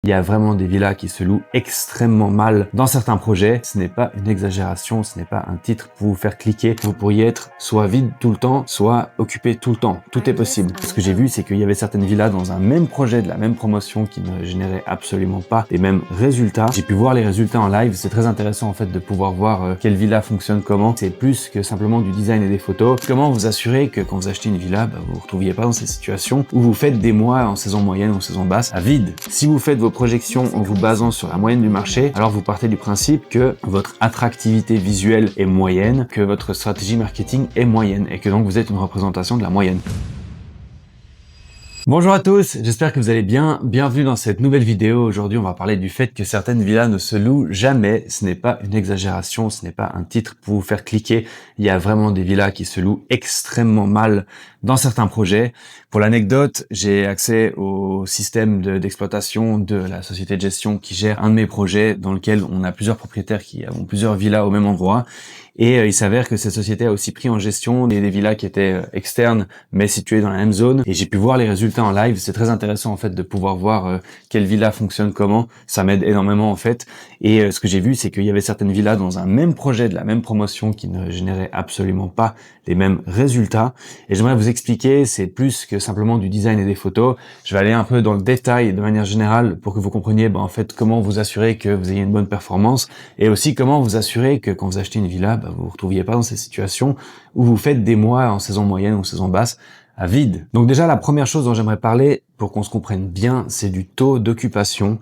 Il y a vraiment des villas qui se louent extrêmement mal dans certains projets. Ce n'est pas une exagération, ce n'est pas un titre pour vous faire cliquer. Vous pourriez être soit vide tout le temps, soit occupé tout le temps. Tout est possible. Ce que j'ai vu, c'est qu'il y avait certaines villas dans un même projet de la même promotion qui ne généraient absolument pas les mêmes résultats. J'ai pu voir les résultats en live. C'est très intéressant en fait de pouvoir voir quelle villa fonctionne comment. C'est plus que simplement du design et des photos. Comment vous assurer que quand vous achetez une villa, vous vous retrouviez pas dans ces situations où vous faites des mois en saison moyenne ou en saison basse à vide. Si vous faites vos projections en vous basant sur la moyenne du marché, alors vous partez du principe que votre attractivité visuelle est moyenne, que votre stratégie marketing est moyenne et que donc vous êtes une représentation de la moyenne. Bonjour à tous, j'espère que vous allez bien. Bienvenue dans cette nouvelle vidéo. Aujourd'hui, on va parler du fait que certaines villas ne se louent jamais. Ce n'est pas une exagération, ce n'est pas un titre pour vous faire cliquer. Il y a vraiment des villas qui se louent extrêmement mal dans certains projets. Pour l'anecdote, j'ai accès au système d'exploitation de la société de gestion qui gère un de mes projets dans lequel on a plusieurs propriétaires qui ont plusieurs villas au même endroit. Et il s'avère que cette société a aussi pris en gestion des villas qui étaient externes mais situées dans la même zone. Et j'ai pu voir les résultats en live. C'est très intéressant en fait de pouvoir voir quelle villa fonctionne comment. Ça m'aide énormément en fait. Et ce que j'ai vu, c'est qu'il y avait certaines villas dans un même projet de la même promotion qui ne généraient absolument pas les mêmes résultats. Et j'aimerais vous expliquer, c'est plus que simplement du design et des photos. Je vais aller un peu dans le détail de manière générale pour que vous compreniez en fait comment vous assurer que vous ayez une bonne performance et aussi comment vous assurer que quand vous achetez une villa, vous vous retrouviez pas dans ces situations où vous faites des mois en saison moyenne ou en saison basse à vide. Donc déjà, la première chose dont j'aimerais parler pour qu'on se comprenne bien, c'est du taux d'occupation.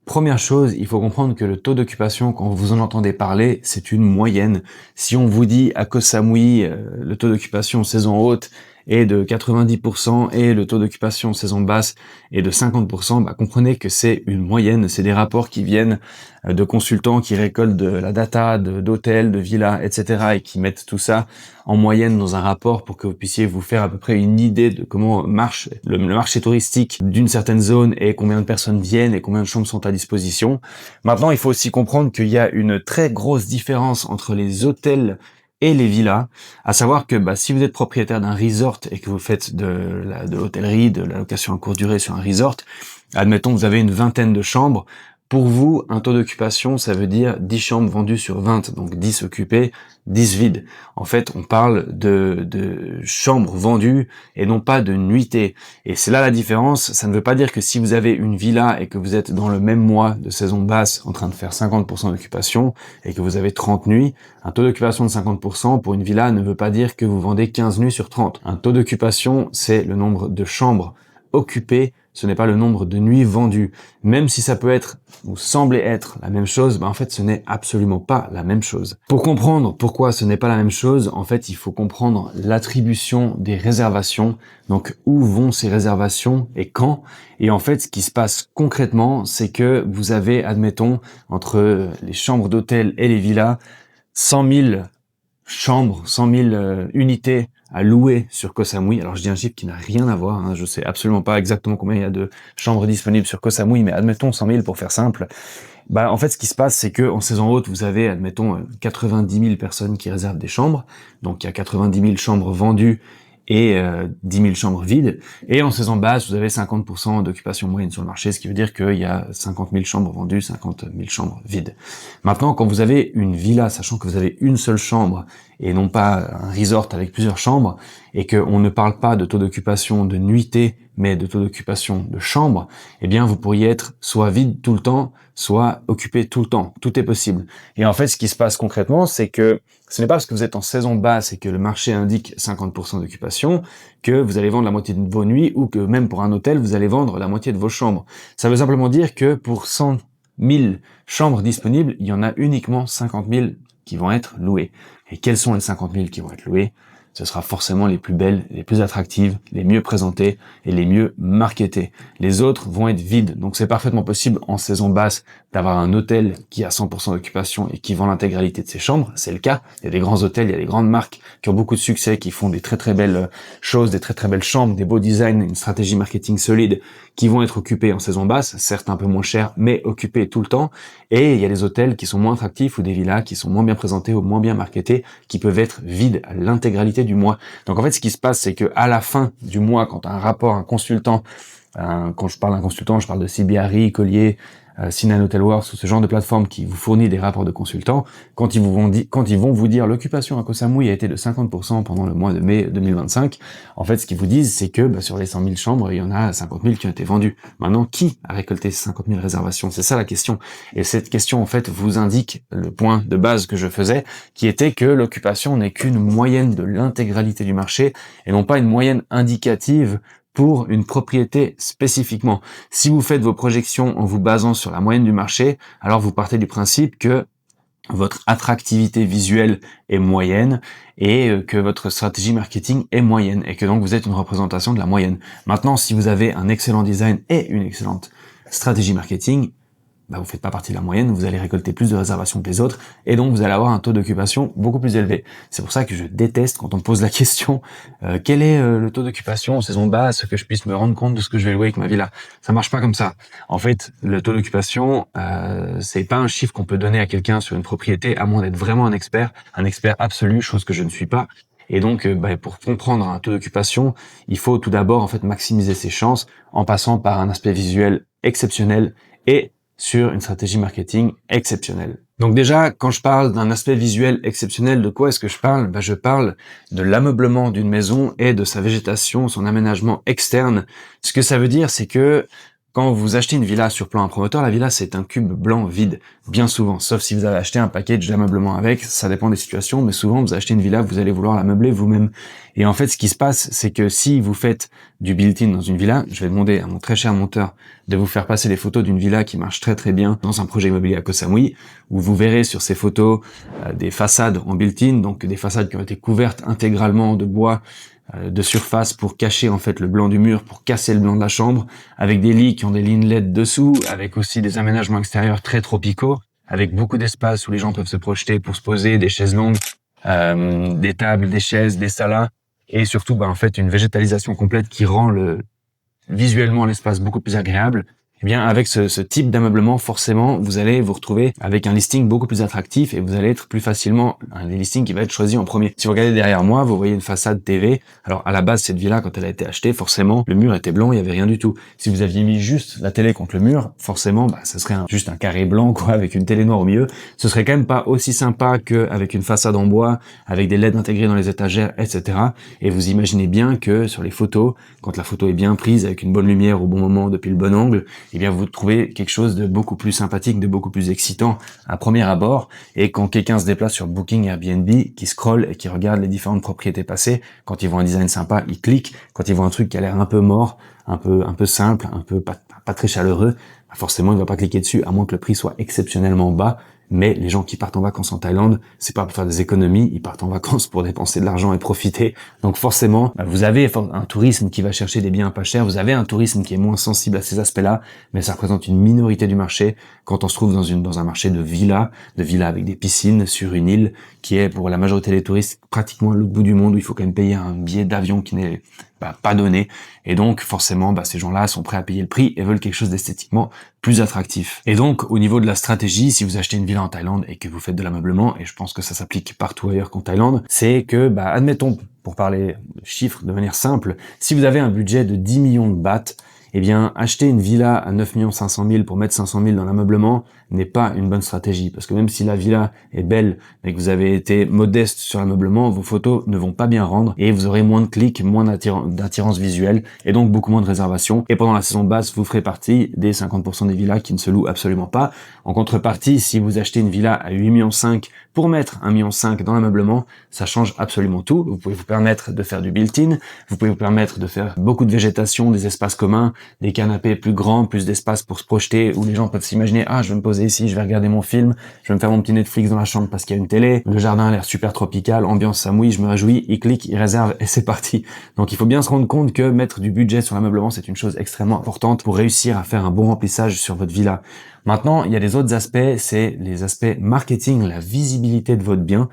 Première chose, il faut comprendre que le taux d'occupation, quand vous en entendez parler, c'est une moyenne. Si on vous dit à Koh Samui, le taux d'occupation saison haute est de 90% et le taux d'occupation saison basse est de 50%, comprenez que c'est une moyenne. C'est des rapports qui viennent de consultants qui récoltent de la data, d'hôtels, de villas, etc. et qui mettent tout ça en moyenne dans un rapport pour que vous puissiez vous faire à peu près une idée de comment marche le marché touristique d'une certaine zone et combien de personnes viennent et combien de chambres sont à disposition. Maintenant, il faut aussi comprendre qu'il y a une très grosse différence entre les hôtels et les villas, à savoir que si vous êtes propriétaire d'un resort et que vous faites de l'hôtellerie, de la location à courte durée sur un resort, admettons vous avez une vingtaine de chambres, pour vous, un taux d'occupation, ça veut dire 10 chambres vendues sur 20, donc 10 occupées, 10 vides. En fait, on parle de chambres vendues et non pas de nuitées. Et c'est là la différence. Ça ne veut pas dire que si vous avez une villa et que vous êtes dans le même mois de saison basse en train de faire 50% d'occupation et que vous avez 30 nuits, un taux d'occupation de 50% pour une villa ne veut pas dire que vous vendez 15 nuits sur 30. Un taux d'occupation, c'est le nombre de chambres occupées, ce n'est pas le nombre de nuits vendues. Même si ça peut être ou sembler être la même chose, en fait ce n'est absolument pas la même chose. Pour comprendre pourquoi ce n'est pas la même chose, en fait il faut comprendre l'attribution des réservations, donc où vont ces réservations et quand. Et en fait ce qui se passe concrètement, c'est que vous avez, admettons, entre les chambres d'hôtel et les villas, 100 000 chambres, 100 000 unités à louer sur Koh Samui. Alors je dis un chiffre qui n'a rien à voir, je sais absolument pas exactement combien il y a de chambres disponibles sur Koh Samui, mais admettons 100 000 pour faire simple. En fait ce qui se passe, c'est que en saison haute, vous avez, admettons, 90 000 personnes qui réservent des chambres, donc il y a 90 000 chambres vendues et 10 000 chambres vides. Et en saison basse, vous avez 50% d'occupation moyenne sur le marché, ce qui veut dire qu'il y a 50 000 chambres vendues, 50 000 chambres vides. Maintenant, quand vous avez une villa, sachant que vous avez une seule chambre et non pas un resort avec plusieurs chambres, et qu'on ne parle pas de taux d'occupation de nuitée, mais de taux d'occupation de chambre, eh bien vous pourriez être soit vide tout le temps, soit occupé tout le temps. Tout est possible. Et en fait, ce qui se passe concrètement, c'est que ce n'est pas parce que vous êtes en saison basse et que le marché indique 50% d'occupation que vous allez vendre la moitié de vos nuits ou que même pour un hôtel, vous allez vendre la moitié de vos chambres. Ça veut simplement dire que pour 100 000 chambres disponibles, il y en a uniquement 50 000 qui vont être louées. Et quelles sont les 50 000 qui vont être louées ? Ce sera forcément les plus belles, les plus attractives, les mieux présentées et les mieux marketées. Les autres vont être vides. Donc c'est parfaitement possible en saison basse d'avoir un hôtel qui a 100% d'occupation et qui vend l'intégralité de ses chambres. C'est le cas. Il y a des grands hôtels, il y a des grandes marques qui ont beaucoup de succès, qui font des très très belles choses, des très très belles chambres, des beaux designs, une stratégie marketing solide, qui vont être occupés en saison basse, certes un peu moins cher, mais occupés tout le temps. Et il y a des hôtels qui sont moins attractifs ou des villas qui sont moins bien présentées ou moins bien marketées, qui peuvent être vides à l'intégralité entier du mois. Donc en fait, ce qui se passe, c'est que à la fin du mois, quand tu as un rapport, un consultant, quand je parle d'un consultant, je parle de CBRE, Collier, Sinan Hotelworks ou ce genre de plateforme qui vous fournit des rapports de consultants, quand ils vont vous dire l'occupation à Koh Samui a été de 50% pendant le mois de mai 2025, en fait, ce qu'ils vous disent, c'est que sur les 100 000 chambres, il y en a 50 000 qui ont été vendues. Maintenant, qui a récolté ces 50 000 réservations? C'est ça la question. Et cette question, en fait, vous indique le point de base que je faisais, qui était que l'occupation n'est qu'une moyenne de l'intégralité du marché et non pas une moyenne indicative pour une propriété spécifiquement. Si vous faites vos projections en vous basant sur la moyenne du marché, alors vous partez du principe que votre attractivité visuelle est moyenne et que votre stratégie marketing est moyenne et que donc vous êtes une représentation de la moyenne. Maintenant, si vous avez un excellent design et une excellente stratégie marketing, vous faites pas partie de la moyenne, vous allez récolter plus de réservations que les autres, et donc vous allez avoir un taux d'occupation beaucoup plus élevé. C'est pour ça que je déteste quand on me pose la question quel est le taux d'occupation en saison basse, que je puisse me rendre compte de ce que je vais louer avec ma villa. Ça marche pas comme ça. En fait, le taux d'occupation, c'est pas un chiffre qu'on peut donner à quelqu'un sur une propriété, à moins d'être vraiment un expert absolu, chose que je ne suis pas. Et donc, pour comprendre un taux d'occupation, il faut tout d'abord en fait maximiser ses chances en passant par un aspect visuel exceptionnel et sur une stratégie marketing exceptionnelle. Donc déjà, quand je parle d'un aspect visuel exceptionnel, de quoi est-ce que je parle? Je parle de l'ameublement d'une maison et de sa végétation, son aménagement externe. Ce que ça veut dire, c'est que quand vous achetez une villa sur plan un promoteur, la villa c'est un cube blanc vide, bien souvent, sauf si vous avez acheté un package d'ameublement avec, ça dépend des situations, mais souvent vous achetez une villa, vous allez vouloir la meubler vous-même. Et en fait, ce qui se passe, c'est que si vous faites du built-in dans une villa, je vais demander à mon très cher monteur de vous faire passer les photos d'une villa qui marche très très bien dans un projet immobilier à Koh Samui, où vous verrez sur ces photos des façades en built-in, donc des façades qui ont été couvertes intégralement de bois, de surface pour cacher en fait le blanc du mur, pour casser le blanc de la chambre, avec des lits qui ont des lignes LED dessous, avec aussi des aménagements extérieurs très tropicaux, avec beaucoup d'espace où les gens peuvent se projeter pour se poser, des chaises longues, des tables, des chaises, des salas, et surtout en fait une végétalisation complète qui rend visuellement l'espace beaucoup plus agréable. Eh bien, avec ce type d'ameublement, forcément, vous allez vous retrouver avec un listing beaucoup plus attractif et vous allez être plus facilement un des listings qui va être choisi en premier. Si vous regardez derrière moi, vous voyez une façade TV. Alors, à la base, cette villa, quand elle a été achetée, forcément, le mur était blanc, il y avait rien du tout. Si vous aviez mis juste la télé contre le mur, forcément, ce serait juste un carré blanc, avec une télé noire au milieu. Ce serait quand même pas aussi sympa qu'avec une façade en bois, avec des LED intégrés dans les étagères, etc. Et vous imaginez bien que sur les photos, quand la photo est bien prise, avec une bonne lumière au bon moment, depuis le bon angle, eh bien vous trouvez quelque chose de beaucoup plus sympathique, de beaucoup plus excitant à premier abord. Et quand quelqu'un se déplace sur Booking, Airbnb, qui scrolle et qui regarde les différentes propriétés passées, quand ils voient un design sympa, ils cliquent. Quand ils voient un truc qui a l'air un peu mort, un peu simple, un peu pas très chaleureux, forcément il ne va pas cliquer dessus, à moins que le prix soit exceptionnellement bas. Mais les gens qui partent en vacances en Thaïlande, c'est pas pour faire des économies, ils partent en vacances pour dépenser de l'argent et profiter. Donc forcément, vous avez un tourisme qui va chercher des biens pas chers, vous avez un tourisme qui est moins sensible à ces aspects-là, mais ça représente une minorité du marché quand on se trouve dans un marché de villas avec des piscines sur une île qui est pour la majorité des touristes pratiquement à l'autre bout du monde où il faut quand même payer un billet d'avion qui n'est pas donné. Et donc forcément, ces gens-là sont prêts à payer le prix et veulent quelque chose d'esthétiquement plus attractif. Et donc au niveau de la stratégie, si vous achetez une villa en Thaïlande et que vous faites de l'ameublement, et je pense que ça s'applique partout ailleurs qu'en Thaïlande, c'est que, admettons, pour parler de chiffres de manière simple, si vous avez un budget de 10 millions de bahts, eh bien, acheter une villa à 9 500 000 pour mettre 500 000 dans l'ameublement n'est pas une bonne stratégie. Parce que même si la villa est belle, mais que vous avez été modeste sur l'ameublement, vos photos ne vont pas bien rendre et vous aurez moins de clics, moins d'attirance visuelle et donc beaucoup moins de réservations. Et pendant la saison basse, vous ferez partie des 50% des villas qui ne se louent absolument pas. En contrepartie, si vous achetez une villa à 8,5 millions pour mettre 1,5 million dans l'ameublement, ça change absolument tout. Vous pouvez vous permettre de faire du built-in, vous pouvez vous permettre de faire beaucoup de végétation, des espaces communs, des canapés plus grands, plus d'espace pour se projeter, où les gens peuvent s'imaginer, je vais me poser ici, je vais regarder mon film, je vais me faire mon petit Netflix dans la chambre parce qu'il y a une télé, le jardin a l'air super tropical, ambiance Samui, je me réjouis, ils cliquent, ils réservent et c'est parti. Donc il faut bien se rendre compte que mettre du budget sur l'ameublement, c'est une chose extrêmement importante pour réussir à faire un bon remplissage sur votre villa. Maintenant, il y a les autres aspects, c'est les aspects marketing, la visibilité de votre bien.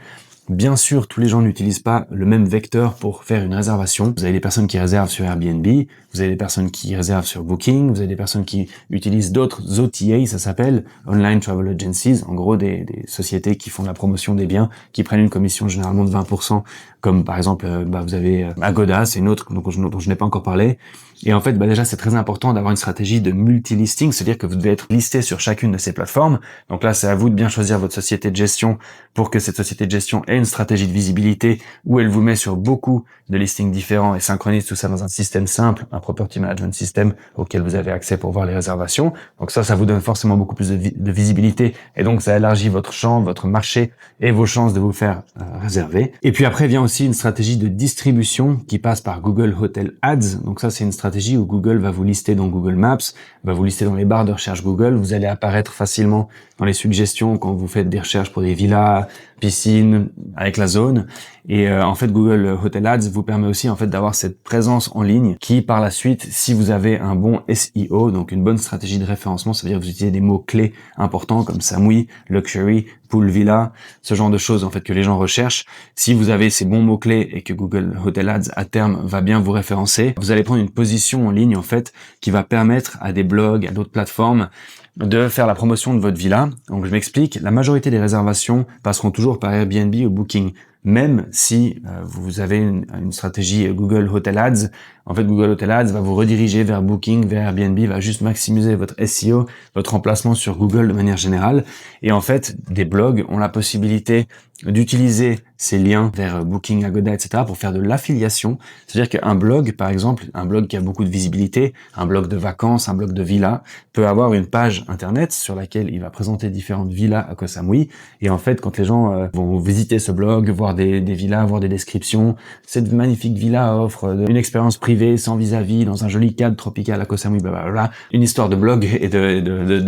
Bien sûr, tous les gens n'utilisent pas le même vecteur pour faire une réservation. Vous avez des personnes qui réservent sur Airbnb, vous avez des personnes qui réservent sur Booking, vous avez des personnes qui utilisent d'autres OTA, ça s'appelle Online Travel Agencies, en gros des sociétés qui font la promotion des biens, qui prennent une commission généralement de 20% comme par exemple, vous avez Agoda, c'est une autre dont je n'ai pas encore parlé. Et en fait, déjà, c'est très important d'avoir une stratégie de multi-listing, c'est-à-dire que vous devez être listé sur chacune de ces plateformes. Donc là, c'est à vous de bien choisir votre société de gestion pour que cette société de gestion ait une stratégie de visibilité où elle vous met sur beaucoup de listings différents et synchronise tout ça dans un système simple, un property management system auquel vous avez accès pour voir les réservations. Donc ça vous donne forcément beaucoup plus de visibilité et donc ça élargit votre champ, votre marché et vos chances de vous faire réserver. Et puis après vient aussi une stratégie de distribution qui passe par Google Hotel Ads. Donc ça, c'est une stratégie où Google va vous lister dans Google Maps, va vous lister dans les barres de recherche Google. Vous allez apparaître facilement dans les suggestions quand vous faites des recherches pour des villas, piscines, avec la zone. Et en fait, Google Hotel Ads vous permet aussi en fait d'avoir cette présence en ligne qui, par la suite, si vous avez un bon SEO, donc une bonne stratégie de référencement, ça veut dire que vous utilisez des mots clés importants comme Samui, Luxury, Pool Villa, ce genre de choses en fait que les gens recherchent. Si vous avez ces bons mots clés et que Google Hotel Ads à terme va bien vous référencer, vous allez prendre une position en ligne en fait qui va permettre à des blogs, à d'autres plateformes de faire la promotion de votre villa. Donc je m'explique, la majorité des réservations passeront toujours par Airbnb ou Booking. Même si vous avez une stratégie Google Hotel Ads, en fait Google Hotel Ads va vous rediriger vers Booking, vers Airbnb, va juste maximiser votre SEO, votre emplacement sur Google de manière générale. Et en fait, des blogs ont la possibilité d'utiliser ces liens vers Booking, Agoda, etc. pour faire de l'affiliation. C'est-à-dire qu'un blog, par exemple, un blog qui a beaucoup de visibilité, un blog de vacances, un blog de villas, peut avoir une page internet sur laquelle il va présenter différentes villas à Koh Samui. Et en fait, quand les gens vont visiter ce blog, voir des villas, voir des descriptions, cette magnifique villa offre une expérience privée sans vis-à-vis dans un joli cadre tropical à Koh Samui, blablabla. Une histoire de blog et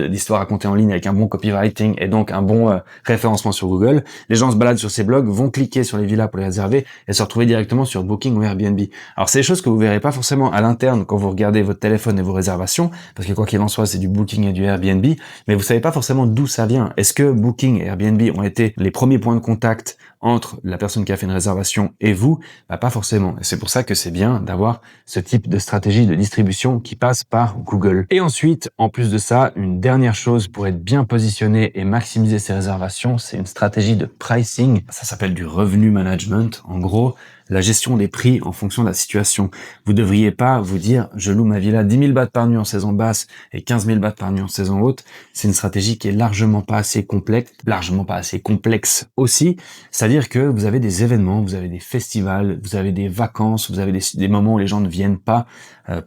d'histoire racontée en ligne avec un bon copywriting et donc un bon référencement sur Google. Les gens se baladent sur ces blogs, vont cliquer sur les villas pour les réserver et se retrouver directement sur Booking ou Airbnb. Alors c'est des choses que vous verrez pas forcément à l'interne quand vous regardez votre téléphone et vos réservations, parce que quoi qu'il en soit, c'est du Booking et du Airbnb, mais vous savez pas forcément d'où ça vient. Est-ce que Booking et Airbnb ont été les premiers points de contact entre la personne qui a fait une réservation et vous? Pas forcément. Et c'est pour ça que c'est bien d'avoir ce type de stratégie de distribution qui passe par Google. Et ensuite, en plus de ça, une dernière chose pour être bien positionné et maximiser ses réservations, c'est une stratégie de pricing. Ça s'appelle du revenu management. En gros, la gestion des prix en fonction de la situation. Vous devriez pas vous dire, je loue ma villa 10 000 bahts par nuit en saison basse et 15 000 bahts par nuit en saison haute. C'est une stratégie qui est largement pas assez complexe aussi. C'est-à-dire que vous avez des événements, vous avez des festivals, vous avez des vacances, vous avez des moments où les gens ne viennent pas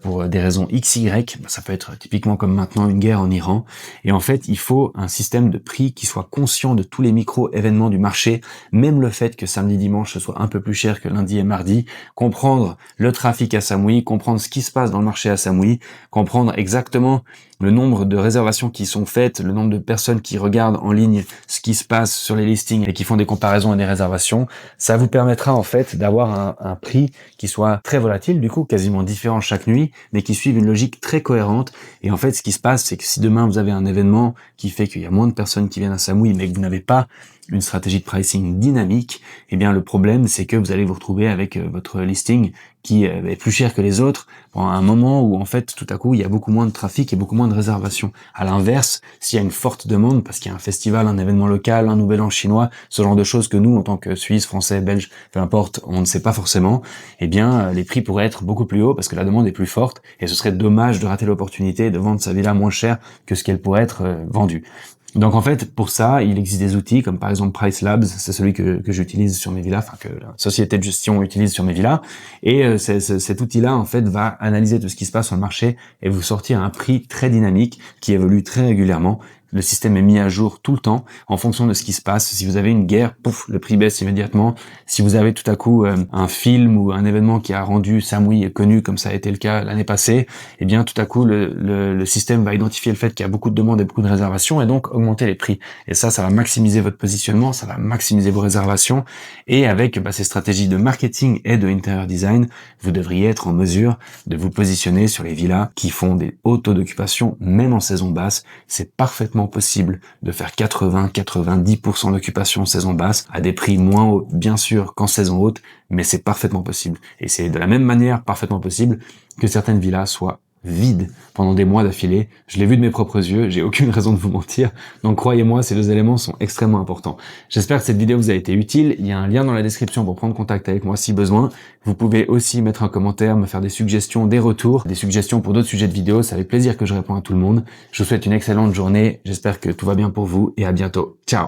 pour des raisons XY. Ça peut être typiquement comme maintenant une guerre en Iran. Et en fait, il faut un système de prix qui soit conscient de tous les micro-événements du marché, même le fait que samedi, dimanche, ce soit un peu plus cher que lundi et mardi, comprendre le trafic à Samui, comprendre ce qui se passe dans le marché à Samui, comprendre exactement le nombre de réservations qui sont faites, le nombre de personnes qui regardent en ligne ce qui se passe sur les listings et qui font des comparaisons et des réservations. Ça vous permettra en fait d'avoir un prix qui soit très volatile, du coup quasiment différent chaque nuit, mais qui suive une logique très cohérente. Et en fait, ce qui se passe, c'est que si demain vous avez un événement qui fait qu'il y a moins de personnes qui viennent à Samui, mais que vous n'avez pas une stratégie de pricing dynamique, eh bien le problème c'est que vous allez vous retrouver avec votre listing qui est plus cher que les autres pendant un moment où en fait tout à coup il y a beaucoup moins de trafic et beaucoup moins de réservations. À l'inverse, s'il y a une forte demande parce qu'il y a un festival, un événement local, un nouvel an chinois, ce genre de choses que nous en tant que Suisses, Français, Belges, peu importe, on ne sait pas forcément, eh bien les prix pourraient être beaucoup plus hauts parce que la demande est plus forte et ce serait dommage de rater l'opportunité de vendre sa villa moins cher que ce qu'elle pourrait être vendue. Donc en fait, pour ça, il existe des outils comme par exemple Price Labs, c'est celui que j'utilise sur mes villas, enfin que la société de gestion utilise sur mes villas, et cet outil-là en fait va analyser tout ce qui se passe sur le marché et vous sortir un prix très dynamique qui évolue très régulièrement. Le système est mis à jour tout le temps en fonction de ce qui se passe. Si vous avez une guerre, pouf, le prix baisse immédiatement. Si vous avez tout à coup un film ou un événement qui a rendu Samui connu, comme ça a été le cas l'année passée, eh bien tout à coup le système va identifier le fait qu'il y a beaucoup de demandes et beaucoup de réservations et donc augmenter les prix. Et ça va maximiser votre positionnement, ça va maximiser vos réservations. Et avec ces stratégies de marketing et de interior design, vous devriez être en mesure de vous positionner sur les villas qui font des hauts taux d'occupation, même en saison basse. C'est parfaitement possible de faire 80-90% d'occupation en saison basse à des prix moins hauts, bien sûr, qu'en saison haute, mais c'est parfaitement possible. Et c'est de la même manière parfaitement possible que certaines villas soient vide pendant des mois d'affilée. Je l'ai vu de mes propres yeux, j'ai aucune raison de vous mentir. Donc croyez-moi, ces deux éléments sont extrêmement importants. J'espère que cette vidéo vous a été utile. Il y a un lien dans la description pour prendre contact avec moi si besoin. Vous pouvez aussi mettre un commentaire, me faire des suggestions, des retours, des suggestions pour d'autres sujets de vidéos. C'est avec plaisir que je réponds à tout le monde. Je vous souhaite une excellente journée. J'espère que tout va bien pour vous et à bientôt. Ciao!